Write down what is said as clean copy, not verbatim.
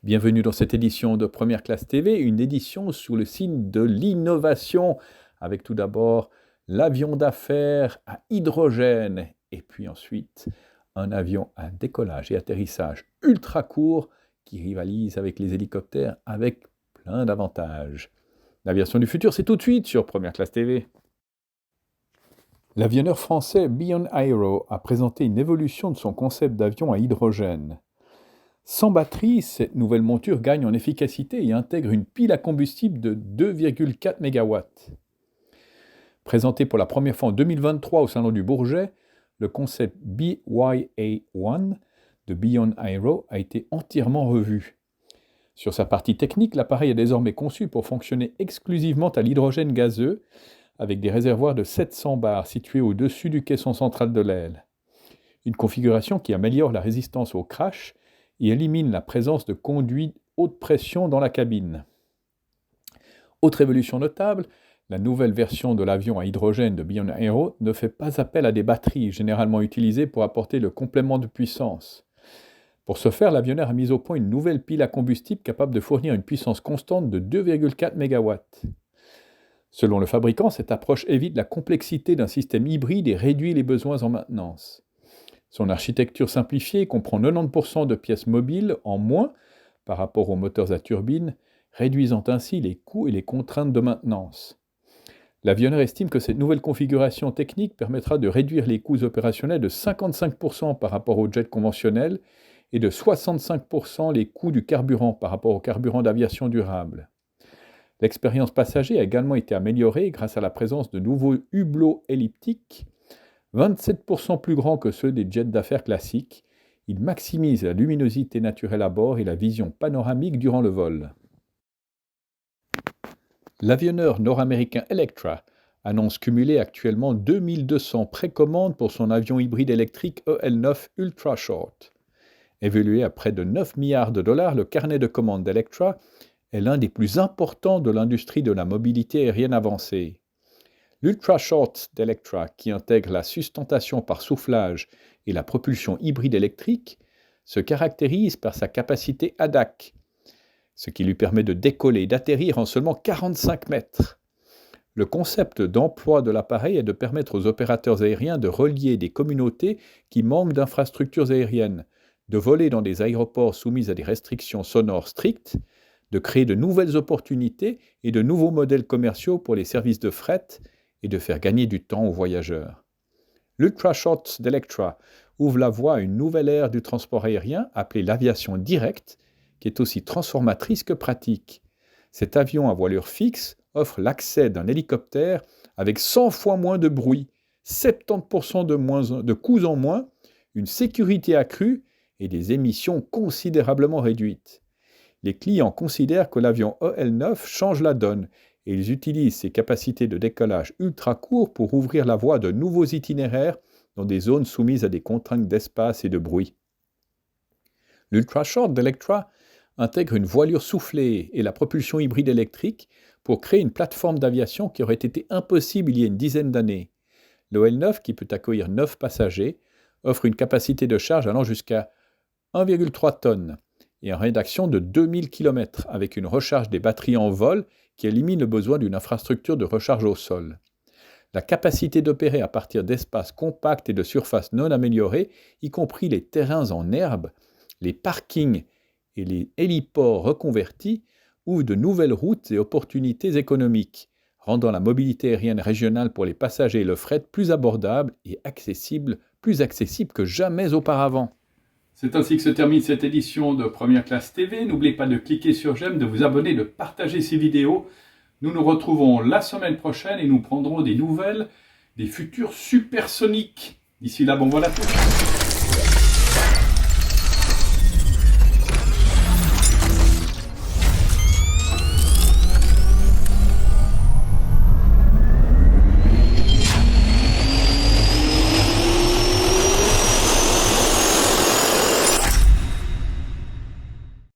Bienvenue dans cette édition de Première Classe TV, une édition sous le signe de l'innovation, avec tout d'abord l'avion d'affaires à hydrogène, et puis ensuite un avion à décollage et atterrissage ultra court qui rivalise avec les hélicoptères avec plein d'avantages. L'aviation du futur, c'est tout de suite sur Première Classe TV. L'avionneur français Beyond Aero a présenté une évolution de son concept d'avion à hydrogène. Sans batterie, cette nouvelle monture gagne en efficacité et intègre une pile à combustible de 2,4 MW. Présenté pour la première fois en 2023 au Salon du Bourget, le concept BYA-1 de Beyond Aero a été entièrement revu. Sur sa partie technique, l'appareil est désormais conçu pour fonctionner exclusivement à l'hydrogène gazeux, avec des réservoirs de 700 bars situés au-dessus du caisson central de l'aile. Une configuration qui améliore la résistance au crash et élimine la présence de conduits haute pression dans la cabine. Autre évolution notable, la nouvelle version de l'avion à hydrogène de Beyond Aero ne fait pas appel à des batteries généralement utilisées pour apporter le complément de puissance. Pour ce faire, l'avionneur a mis au point une nouvelle pile à combustible capable de fournir une puissance constante de 2,4 MW. Selon le fabricant, cette approche évite la complexité d'un système hybride et réduit les besoins en maintenance. Son architecture simplifiée comprend 90% de pièces mobiles en moins par rapport aux moteurs à turbine, réduisant ainsi les coûts et les contraintes de maintenance. L'avionneur estime que cette nouvelle configuration technique permettra de réduire les coûts opérationnels de 55% par rapport au jet conventionnel et de 65% les coûts du carburant par rapport au carburant d'aviation durable. L'expérience passager a également été améliorée grâce à la présence de nouveaux hublots elliptiques 27% plus grands que ceux des jets d'affaires classiques. Ils maximisent la luminosité naturelle à bord et la vision panoramique durant le vol. L'avionneur nord-américain Electra annonce cumuler actuellement 2200 précommandes pour son avion hybride électrique EL9 Ultra Short. Évalué à près de 9 milliards de dollars, le carnet de commandes d'Electra est l'un des plus importants de l'industrie de la mobilité aérienne avancée. L'Ultra Short d'Electra, qui intègre la sustentation par soufflage et la propulsion hybride électrique, se caractérise par sa capacité ADAC, ce qui lui permet de décoller et d'atterrir en seulement 45 mètres. Le concept d'emploi de l'appareil est de permettre aux opérateurs aériens de relier des communautés qui manquent d'infrastructures aériennes, de voler dans des aéroports soumis à des restrictions sonores strictes, de créer de nouvelles opportunités et de nouveaux modèles commerciaux pour les services de fret, et de faire gagner du temps aux voyageurs. L'Ultra Short d'Electra ouvre la voie à une nouvelle ère du transport aérien appelée l'aviation directe, qui est aussi transformatrice que pratique. Cet avion à voilure fixe offre l'accès d'un hélicoptère avec 100 fois moins de bruit, 70% de coûts en moins, une sécurité accrue et des émissions considérablement réduites. Les clients considèrent que l'avion EL9 change la donne et ils utilisent ses capacités de décollage ultra court pour ouvrir la voie à de nouveaux itinéraires dans des zones soumises à des contraintes d'espace et de bruit. L'Ultra Short d'Electra intègre une voilure soufflée et la propulsion hybride électrique pour créer une plateforme d'aviation qui aurait été impossible il y a une dizaine d'années. Le EL9, qui peut accueillir 9 passagers, offre une capacité de charge allant jusqu'à 1,3 tonnes et une rédaction de 2000 km avec une recharge des batteries en vol qui élimine le besoin d'une infrastructure de recharge au sol. La capacité d'opérer à partir d'espaces compacts et de surfaces non améliorées, y compris les terrains en herbe, les parkings et les héliports reconvertis, ouvrent de nouvelles routes et opportunités économiques, rendant la mobilité aérienne régionale pour les passagers et le fret plus abordable et plus accessible que jamais auparavant. C'est ainsi que se termine cette édition de Première Classe TV. N'oubliez pas de cliquer sur j'aime, de vous abonner, de partager ces vidéos. Nous nous retrouvons la semaine prochaine et nous prendrons des nouvelles des futurs supersoniques. D'ici là, bon vol à tous.